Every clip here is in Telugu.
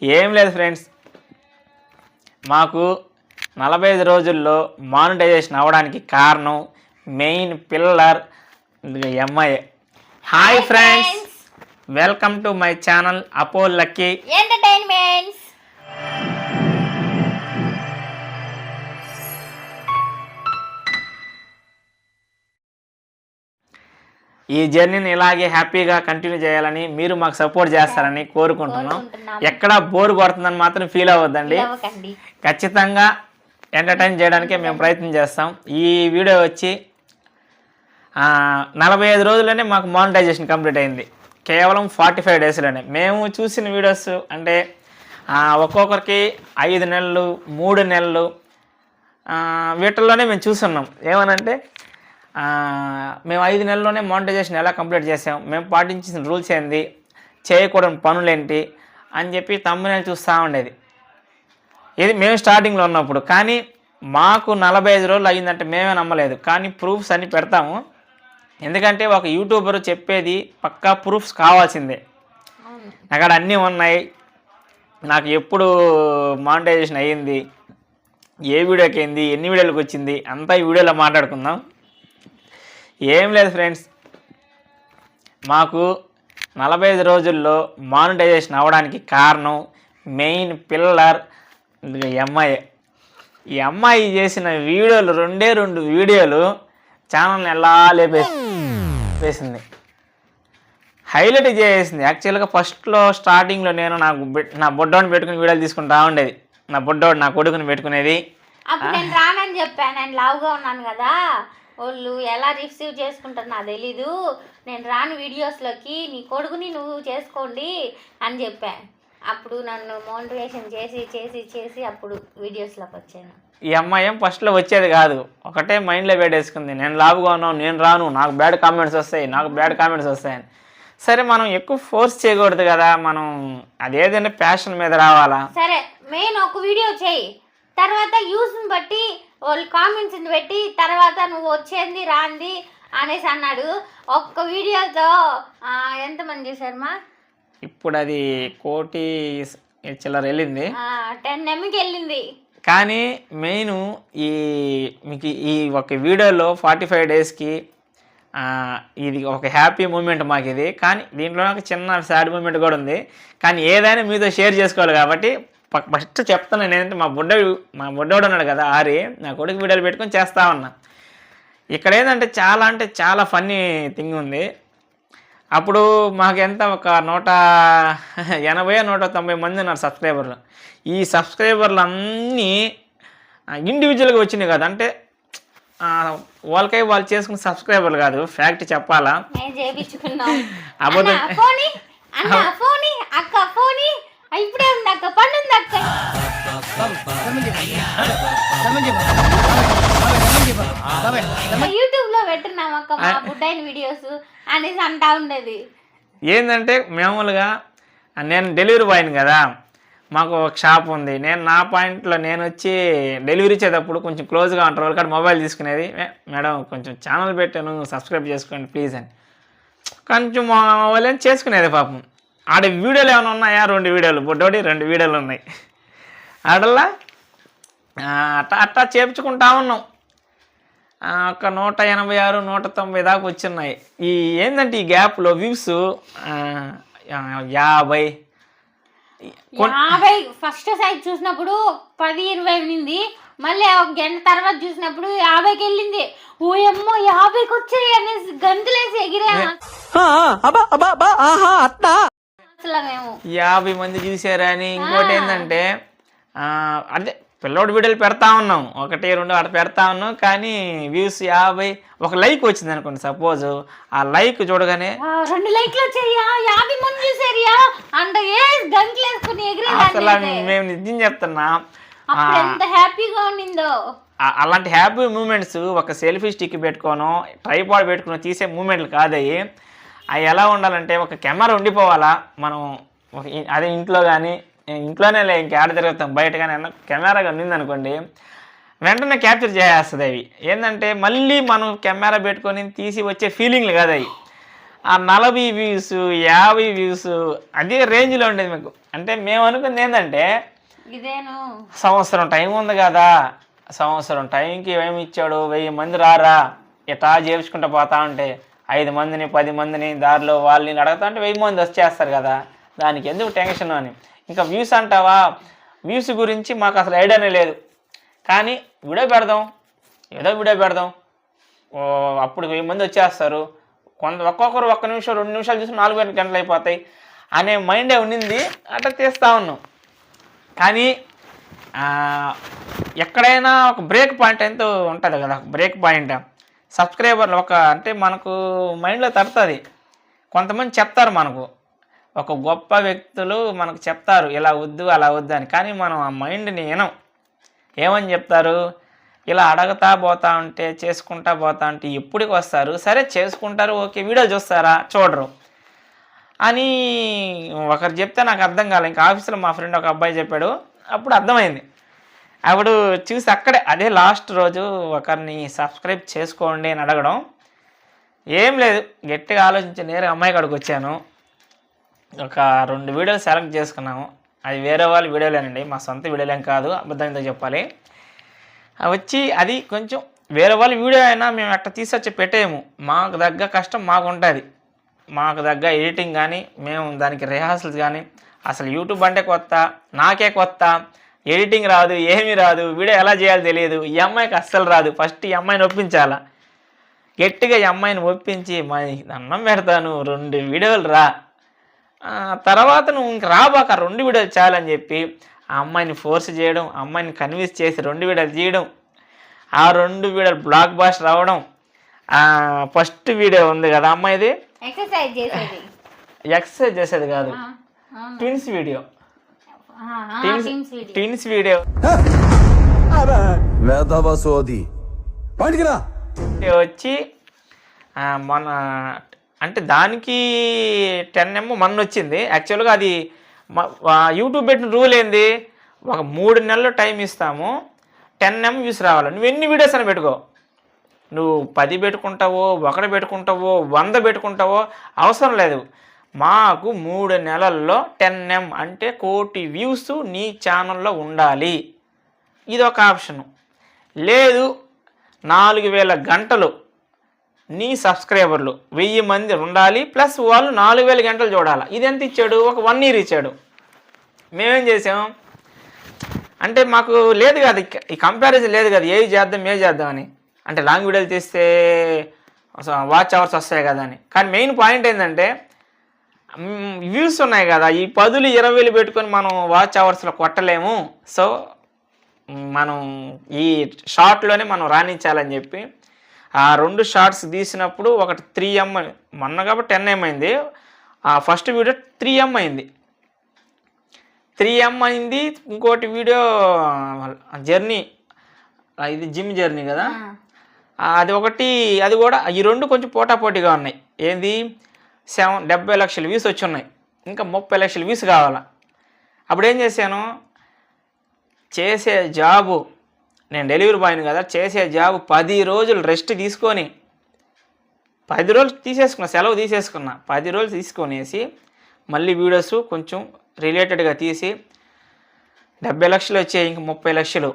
ఏం లేదు ఫ్రెండ్స్, మాకు 45 రోజుల్లో మానిటైజేషన్ అవ్వడానికి కారణం మెయిన్ పిల్లర్ ఎంఐ. Hi friends, welcome to my channel అపో లక్కీ ఎంటర్టైన్మెంట్స్. ఈ జర్నీని ఇలాగే హ్యాపీగా కంటిన్యూ చేయాలని, మీరు మాకు సపోర్ట్ చేస్తారని కోరుకుంటున్నాం. ఎక్కడా బోర్ కొడుతుందని మాత్రం ఫీల్ అవ్వద్దండి. ఖచ్చితంగా ఎంటర్టైన్ చేయడానికే మేము ప్రయత్నం చేస్తాం. ఈ వీడియో వచ్చి 45 రోజుల్లోనే మాకు మానిటైజేషన్ కంప్లీట్ అయింది. కేవలం 45 డేస్లోనే. మేము చూసిన వీడియోస్ అంటే ఒక్కొక్కరికి 5 నెలలు 3 నెలలు వీటిల్లోనే మేము చూస్తున్నాం. ఏమనంటే మేము 5 నెలల్లోనే మానిటైజేషన్ ఎలా కంప్లీట్ చేసాం, మేము పాటించిన రూల్స్ ఏంది, చేయకూడని పనులేంటి అని చెప్పి తమ్మునేలు చూస్తూ ఉండేది. ఇది మేము స్టార్టింగ్లో ఉన్నప్పుడు. కానీ మాకు 45 రోజులు అయ్యిందంటే మేమే నమ్మలేదు. కానీ ప్రూఫ్స్ అన్నీ పెడతాము. ఎందుకంటే ఒక యూట్యూబర్ చెప్పేది పక్కా ప్రూఫ్స్ కావాల్సిందే. అక్కడ అన్నీ ఉన్నాయి. నాకు ఎప్పుడు మానిటైజేషన్ అయ్యింది, ఏ వీడియోకి అయింది, ఎన్ని వీడియోలకు వచ్చింది, అంతా ఈ వీడియోలో మాట్లాడుకుందాం. ఏం లేదు ఫ్రెండ్స్, మాకు 45 రోజుల్లో మానిటైజేషన్ అవ్వడానికి కారణం మెయిన్ పిల్లర్ ఎంఐ. ఈ అమ్మాయి చేసిన వీడియోలు 2 వీడియోలు ఛానల్ని ఎలా లేపేసింది, హైలైట్ చేసేసింది. యాక్చువల్గా ఫస్ట్లో స్టార్టింగ్లో నేను నా బొడ్డోని పెట్టుకుని వీడియోలు తీసుకుంటా ఉండేది. నా కొడుకుని పెట్టుకునేది. అప్పుడు నేను రానని చెప్పాను. నేను లావుగా ఉన్నాను కదా, వాళ్ళు ఎలా రిసీవ్ చేసుకుంటారు నాకు తెలీదు, నేను రాను వీడియోస్లోకి, నీ కొడుకుని నువ్వు చేసుకోండి అని చెప్పాను. అప్పుడు నన్ను మోటివేషన్ చేసి అప్పుడు వీడియోస్లోకి వచ్చాను. ఈ అమ్మాయి ఏం ఫస్ట్లో వచ్చేది కాదు, ఒకటే మైండ్లో పెట్టేసుకుంది, నేను లావుగా ఉన్నాను, నేను రాను, నాకు బ్యాడ్ కామెంట్స్ వస్తాయని. సరే, మనం ఎక్కువ ఫోర్స్ చేయకూడదు కదా, మనం అదేదైనా ప్యాషన్ మీద రావాలా. సరే, మెయిన్ ఒక వీడియో చేయి, తర్వాత యూస్ని బట్టి వాళ్ళు కామెంట్స్ని పెట్టి తర్వాత నువ్వు వచ్చేది రాంది అనేసి అన్నాడు. ఒక్క వీడియోతో ఎంతమంది చూసారమ్మా? ఇప్పుడు అది 1,00,00,000 చిల్లర వెళ్ళింది, 10M వెళ్ళింది. కానీ మెయిన్ మీకు ఈ ఒక వీడియోలో 45 డేస్కి ఇది ఒక హ్యాపీ మూమెంట్ మాకు ఇది. కానీ దీంట్లో ఒక చిన్న సాడ్ మూమెంట్ కూడా ఉంది. కానీ ఏదైనా మీతో షేర్ చేసుకోవాలి కాబట్టి ఫస్ట్ చెప్తాను. నేనంటే మా బుడ్డోడు ఉన్నాడు కదా, ఆరి, నా కొడుకు వీడియోలు పెట్టుకొని చేస్తా ఉన్నా. ఇక్కడ ఏంటంటే చాలా ఫన్నీ థింగ్ ఉంది. అప్పుడు మాకు ఎంత ఒక 180-190 మంది ఉన్నారు సబ్స్క్రైబర్లు. ఈ సబ్స్క్రైబర్లు అన్నీ ఇండివిజువల్గా వచ్చినాయి కదా, అంటే వాళ్ళు చేసుకున్న సబ్స్క్రైబర్లు కాదు, ఫ్యాక్ట్ చెప్పాలా. ఇప్పుడే ఉంది అక్క, పండుంది అక్క. యూట్యూబ్ లో పెట్టున్నాం అక్క మా బుడ్డైన వీడియోస్ అనేసి అంటా ఉండేది. ఏంటంటే మామూలుగా నేను డెలివరీ బాయ్ని కదా, మాకు ఒక షాప్ ఉంది. నేను నా పాయింట్లో నేను వచ్చి డెలివరీ ఇచ్చేటప్పుడు కొంచెం క్లోజ్గా ఉంటారు. వాళ్ళ కాడ మొబైల్ తీసుకునేది, మేడం కొంచెం ఛానల్ పెట్టాను, సబ్స్క్రైబ్ చేసుకోండి ప్లీజ్ అని కొంచెం వాళ్ళని చేసుకునేది. పాపం ఆడ వీడియోలు ఏమైనా ఉన్నాయా? 2 వీడియోలు, బొడ్డోడి 2 వీడియోలు ఉన్నాయి. ఆడల్లా అట్టా చేపించుకుంటా ఉన్నాం. ఒక 186, 190 దాకా వచ్చిన్నాయి. ఈ ఏంటంటే ఈ గ్యాప్లో వ్యూస్ 50 ఫస్ట్ సైజ్ చూసినప్పుడు 10-20 ఉంది. మళ్ళీ ఒక గంట తర్వాత చూసినప్పుడు 50కి వెళ్ళింది. ఓయమ్మో 50కి వచ్చాయి అనేసి గంతులేసి ఎగిరా. 50 మంది చూసారా అని. ఇంకోటి ఏంటంటే అదే పిల్లోడు వీడియోలు పెడతా ఉన్నాం, 1-2 అక్కడ పెడతా ఉన్నాం. కానీ వ్యూస్ 50, ఒక లైక్ వచ్చింది అనుకోండి సపోజ్, ఆ లైక్ చూడగానే 2 లైక్లు వచ్చాయా, 50 మంది చూసారియా అంటే గంతులేసుకుని ఎగిరే. అసలు మేము నిజం చెప్తున్నా, ఎంత హ్యాపీగా ఉండిందో. అలాంటి హ్యాపీ మూమెంట్స్ ఒక సెల్ఫీ స్టిక్ పెట్టుకోను, ట్రైపాడ్ పెట్టుకుని తీసే మూమెంట్లు కాదయ్యి. అవి ఎలా ఉండాలంటే ఒక కెమెరా ఉండిపోవాలా. మనం అదే ఇంట్లో కానీ, ఇంట్లోనే ఇంకేడ తిరుగుతాం, బయట కానీ కెమెరా ఉన్నిందనుకోండి వెంటనే క్యాప్చర్ చేసేస్తుంది. అవి ఏంటంటే మళ్ళీ మనం కెమెరా పెట్టుకొని తీసి వచ్చే ఫీలింగ్లు కాదు అవి. ఆ 40 వ్యూస్ 50 వ్యూస్ అదే రేంజ్లో ఉండేది మీకు. అంటే మేము అనుకుంది ఏంటంటే ఇదేను సంవత్సరం టైం ఉంది కదా, సంవత్సరం టైంకి ఏమి ఇచ్చాడు, 1000 మంది రారా ఇట్లా చేర్చుకుంటూ పోతా ఉంటే 5 మందిని 10 మందిని దారిలో వాళ్ళని అడుగుతా అంటే 1000 మంది వచ్చేస్తారు కదా, దానికి ఎందుకు టెన్షన్ అని. ఇంకా వ్యూస్ అంటావా, వ్యూస్ గురించి మాకు అసలు ఐడియానే లేదు. కానీ వీడియో పెడదాం, ఏదో వీడియో పెడదాం, అప్పుడు 1000 మంది వచ్చేస్తారు, ఒక్కొక్కరు 1 నిమిషం 2 నిమిషాలు చూసి 4 గంటలు అయిపోతాయి అనే మైండే ఉండింది. అట్లా తీస్తూ ఉన్నాం. కానీ ఎక్కడైనా ఒక బ్రేక్ పాయింట్ ఎంతో ఉంటుంది కదా, బ్రేక్ పాయింట్ సబ్స్క్రైబర్లు అంటే మనకు మైండ్లో తడుతుంది. కొంతమంది చెప్తారు మనకు, ఒక గొప్ప వ్యక్తులు మనకు చెప్తారు ఇలా వద్దు అలా వద్దు అని. కానీ మనం ఆ మైండ్ని వినం. ఏమని చెప్తారు, ఇలా అడగతా పోతా ఉంటే చేసుకుంటా పోతా ఉంటే ఎప్పటికి వస్తారు, సరే చేసుకుంటారు ఓకే, వీడియోలు చూస్తారా, చూడరు అని ఒకరు చెప్తే నాకు అర్థం కాలే. ఇంకా ఆఫీస్లో మా ఫ్రెండ్ ఒక అబ్బాయి చెప్పాడు, అప్పుడు అర్థమైంది. అప్పుడు చూసి అక్కడే అదే లాస్ట్ రోజు ఒకరిని సబ్స్క్రైబ్ చేసుకోండి అని అడగడం. ఏం లేదు, గట్టిగా ఆలోచించి నేరుగా అమ్మాయి కాడికి వచ్చాను. ఒక 2 వీడియోలు సెలెక్ట్ చేసుకున్నాము. అది వేరే వాళ్ళ వీడియోలేనండి, మా సొంత వీడియోలేం కాదు, అబద్ధంతో చెప్పాలి. వచ్చి అది కొంచెం వేరే వాళ్ళ వీడియో అయినా మేము అట్లా తీసుకొచ్చి పెట్టేయము. మాకు తగ్గ కష్టం మాకు ఉంటుంది, మాకు తగ్గ ఎడిటింగ్ కానీ, మేము దానికి రిహార్సల్స్ కానీ. అసలు యూట్యూబ్ అంటే కొత్త, నాకే కొత్త, ఎడిటింగ్ రాదు, ఏమీ రాదు, వీడియో ఎలా చేయాలో తెలియదు. ఈ అమ్మాయికి అస్సలు రాదు. ఫస్ట్ ఈ అమ్మాయిని ఒప్పించాలా, గట్టిగా ఈ అమ్మాయిని ఒప్పించి మా అన్నం పెడతాను 2 వీడియోలు రా, తర్వాత నువ్వు ఇంక రాబాక 2 వీడియోలు చాలని చెప్పి ఆ అమ్మాయిని ఫోర్స్ చేయడం, అమ్మాయిని కన్విన్స్ చేసి 2 వీడియోలు తీయడం, ఆ 2 వీడియోలు బ్లాక్ బాస్టర్ రావడం. ఫస్ట్ వీడియో ఉంది కదా అమ్మాయిది, ఎక్సర్సైజ్ చేసేది కాదు, ట్విన్స్ వీడియో, ట్విన్స్ వీడియో వచ్చి మన అంటే దానికి 10M మొన్న వచ్చింది. యాక్చువల్గా అది యూట్యూబ్ పెట్టిన రూల్ ఏంది, ఒక 3 నెలలు టైం ఇస్తాము, 10M వ్యూస్ రావాలి. నువ్వు ఎన్ని వీడియోస్ అని పెట్టుకో, నువ్వు 10 పెట్టుకుంటావో, 1 పెట్టుకుంటావో, 100 పెట్టుకుంటావో అవసరం లేదు. మాకు 3 నెలల్లో 10M అంటే 1 కోటి వ్యూస్ నీ ఛానల్లో ఉండాలి. ఇది ఒక ఆప్షను. లేదు 4000 గంటలు నీ సబ్స్క్రైబర్లు 1000 మంది ఉండాలి, ప్లస్ వాళ్ళు 4000 గంటలు చూడాలి. ఇది ఎంత ఇచ్చాడు, ఒక 1 ఇయర్ ఇచ్చాడు. మేమేం చేసాం అంటే మాకు లేదు కదా ఈ కంపారిజన్ లేదు కదా, ఏది చేద్దామని. అంటే లాంగ్ వీడియోలు తీస్తే వాచ్ అవర్స్ వస్తాయి కదా అని. కానీ మెయిన్ పాయింట్ ఏంటంటే వ్యూస్ ఉన్నాయి కదా, ఈ 10,000 20,000 పెట్టుకొని మనం వాచ్ అవర్స్లో కొట్టలేము. సో మనం ఈ షార్ట్లోనే మనం రాణించాలని చెప్పి ఆ 2 షార్ట్స్ తీసినప్పుడు ఒకటి 3M, మొన్న కాబట్టి 10M అయింది. ఆ ఫస్ట్ వీడియో 3M అయింది. 3M అయింది. ఇంకోటి వీడియో జర్నీ, ఇది జిమ్ జర్నీ కదా, అది ఒకటి, అది కూడా ఈ 2 కొంచెం పోటాపోటీగా ఉన్నాయి. ఏంది 70 లక్షల వ్యూస్ వచ్చి ఉన్నాయి, ఇంకా 30 లక్షల వ్యూస్ కావాలా. అప్పుడు ఏం చేశాను, చేసే జాబు, నేను డెలివరీ బాయ్ని కదా, చేసే జాబు 10 రోజులు రెస్ట్ తీసుకొని 10 రోజులు తీసేసుకున్నా, సెలవు తీసేసుకున్నా. 10 రోజులు తీసుకొనేసి మళ్ళీ వీడియోస్ కొంచెం రిలేటెడ్గా తీసి 70 లక్షలు వచ్చాయి, ఇంక 30 లక్షలు,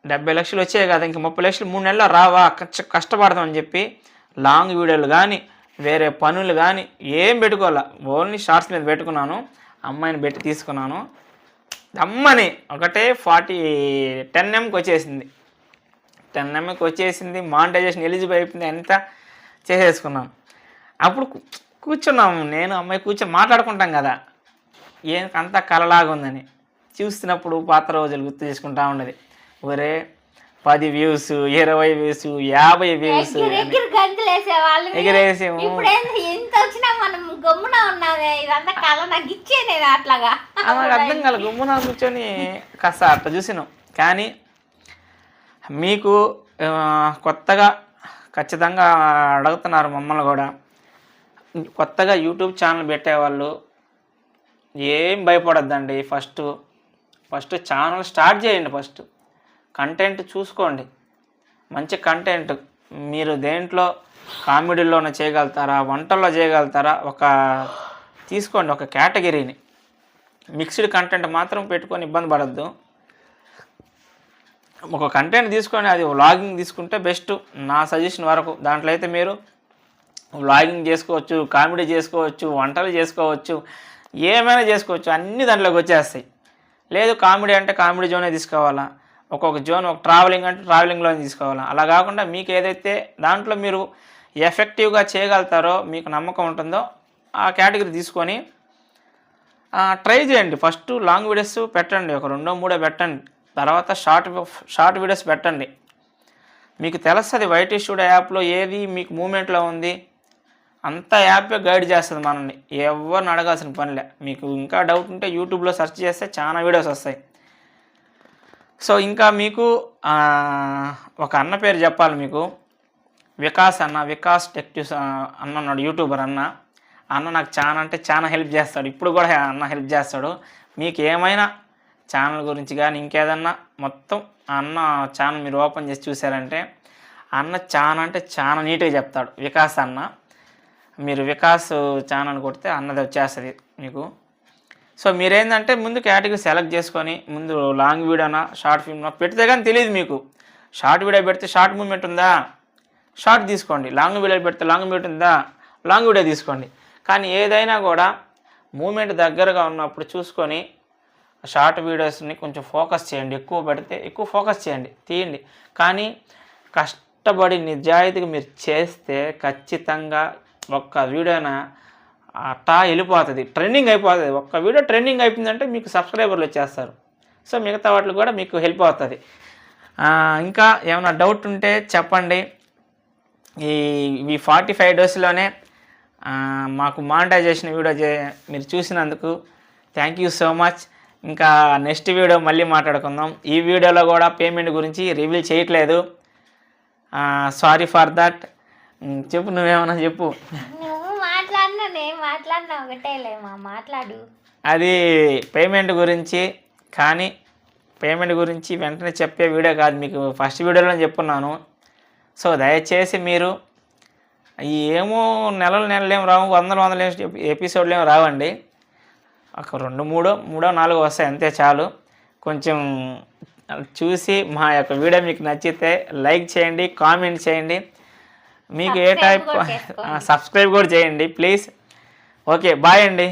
70 లక్షలు వచ్చాయి కదా, ఇంక 30 లక్షలు 3 నెలల్లో రావా, కష్టపడదామని చెప్పి లాంగ్ వీడియోలు కానీ వేరే పనులు కానీ ఏం పెట్టుకోవాలా, ఓన్లీ షార్ట్స్ మీద పెట్టుకున్నాను. అమ్మాయిని పెట్టి తీసుకున్నాను. అమ్మని ఒకటే 10Mకి వచ్చేసింది, 10Mకి వచ్చేసింది. మానిటైజేషన్ ఎలిజిబుల్ అయిపోయింది, అంతా చేసేసుకున్నాం. అప్పుడు కూర్చున్నాము, నేను అమ్మాయి కూర్చొని మాట్లాడుకుంటాం కదా, అంతా కలలాగా ఉందని. చూస్తున్నప్పుడు పాత రోజులు గుర్తు చేసుకుంటా ఉండేది. ఒరే 10 వ్యూస్, 20 వ్యూస్, 50 వ్యూస్ ఎగిరేసాము. నాకు అర్థం కాదు, గమ్మున కూర్చొని కాస్త అట్లా చూసినాం. కానీ మీకు కొత్తగా ఖచ్చితంగా అడుగుతున్నారు మమ్మల్ని కూడా, కొత్తగా యూట్యూబ్ ఛానల్ పెట్టేవాళ్ళు ఏం భయపడొద్దండి. ఫస్ట్ ఛానల్ స్టార్ట్ చేయండి. ఫస్ట్ కంటెంట్ చూసుకోండి, మంచి కంటెంట్. మీరు దేంట్లో కామెడీలోనే చేయగలుగుతారా, వంటల్లో చేయగలుగుతారా, తీసుకోండి ఒక కేటగిరీని. మిక్స్డ్ కంటెంట్ మాత్రం పెట్టుకొని ఇబ్బంది పడద్దు. ఒక కంటెంట్ తీసుకొని అది వ్లాగింగ్ తీసుకుంటే బెస్ట్ నా సజెషన్ వరకు. దాంట్లో అయితే మీరు వ్లాగింగ్ చేసుకోవచ్చు, కామెడీ చేసుకోవచ్చు, వంటలు చేసుకోవచ్చు, ఏమైనా చేసుకోవచ్చు, అన్నీ దాంట్లోకి వచ్చేస్తాయి. లేదు కామెడీ అంటే కామెడీ జోనే తీసుకోవాలా, ఒక్కొక్క జోన్, ఒక ట్రావెలింగ్ అంటే ట్రావెలింగ్లోనే తీసుకోవాలా. అలా కాకుండా మీకు ఏదైతే దాంట్లో మీరు ఎఫెక్టివ్గా చేయగలుగుతారో, మీకు నమ్మకం ఉంటుందో ఆ కేటగిరీ తీసుకొని ట్రై చేయండి. ఫస్ట్ లాంగ్ వీడియోస్ పెట్టండి, ఒక 2-3 పెట్టండి. తర్వాత షార్ట్ వీడియోస్ పెట్టండి. మీకు తెలుస్తుంది వైటీ స్టూడియో యాప్లో ఏది మీకు మూమెంట్లో ఉంది, అంత యాపే గైడ్ చేస్తుంది మనల్ని. ఎవరిని అడగాల్సిన పనిలే. మీకు ఇంకా డౌట్ ఉంటే యూట్యూబ్లో సెర్చ్ చేస్తే చాలా వీడియోస్ వస్తాయి. సో ఇంకా మీకు ఒక అన్న పేరు చెప్పాలి మీకు, వికాస్ టెక్టివ్స్ అన్న ఉన్నాడు, యూట్యూబర్ అన్న నాకు చాలా అంటే చాలా హెల్ప్ చేస్తాడు. ఇప్పుడు కూడా అన్న హెల్ప్ చేస్తాడు. మీకు ఏమైనా ఛానల్ గురించి కానీ ఇంకేదన్నా మొత్తం అన్న ఛానల్ మీరు ఓపెన్ చేసి చూసారంటే అన్న చాలా అంటే చాలా నీట్గా చెప్తాడు. వికాస్ అన్న, మీరు వికాస్ ఛానల్ కొడితే అన్నది వచ్చేస్తుంది మీకు. సో మీరేంటంటే ముందు కేటగిరీ సెలెక్ట్ చేసుకొని ముందు లాంగ్ వీడియోనా షార్ట్ ఫిల్మ్నా పెడితే కానీ తెలియదు మీకు. షార్ట్ వీడియో పెడితే షార్ట్ మూమెంట్ ఉందా, షార్ట్ తీసుకోండి. లాంగ్ వీడియో పెడితే లాంగ్ మూమెంట్ ఉందా, లాంగ్ వీడియో తీసుకోండి. కానీ ఏదైనా కూడా మూమెంట్ దగ్గరగా ఉన్నప్పుడు చూసుకొని షార్ట్ వీడియోస్ని కొంచెం ఫోకస్ చేయండి. ఎక్కువ పెడితే ఎక్కువ ఫోకస్ చేయండి, తీయండి. కానీ కష్టపడి నిజాయితీగా మీరు చేస్తే ఖచ్చితంగా ఒక్క వీడియోన అట్టా వెళ్ళిపోతుంది, ట్రెండింగ్ అయిపోతుంది. ఒక్క వీడియో ట్రెండింగ్ అయిపోయిందంటే మీకు సబ్స్క్రైబర్లు వచ్చేస్తారు. సో మిగతా వాటికి కూడా మీకు హెల్ప్ అవుతుంది. ఇంకా ఏమైనా డౌట్ ఉంటే చెప్పండి. ఈ 45 డేస్లోనే మాకు మానిటైజేషన్ వీడియో మీరు చూసినందుకు థ్యాంక్ యూ సో మచ్. ఇంకా నెక్స్ట్ వీడియో మళ్ళీ మాట్లాడుకుందాం. ఈ వీడియోలో కూడా పేమెంట్ గురించి రివీల్ చేయట్లేదు, సారీ ఫర్ దట్. చెప్పు, నువ్వేమన్నా చెప్పు. నువ్వు మాట్లాడినా నేను మాట్లాడినా ఒకటేలేమా, మాట్లాడు. అది పేమెంట్ గురించి, కానీ పేమెంట్ గురించి వెంటనే చెప్పే వీడియో కాదు, మీకు ఫస్ట్ వీడియోలో చెప్పున్నాను. సో దయచేసి మీరు ఏమో నెలలు ఏం రావు, వందలు ఎపిసోడ్లు ఏమో రావండి. ఒక 2-3 వస్తాయి అంతే, చాలు. కొంచెం చూసి మా యొక్క వీడియో మీకు నచ్చితే లైక్ చేయండి, కామెంట్ చేయండి. మీకు ఏ టైప్ సబ్స్క్రైబ్ కూడా చేయండి ప్లీజ్. ఓకే, బాయ్ అండి.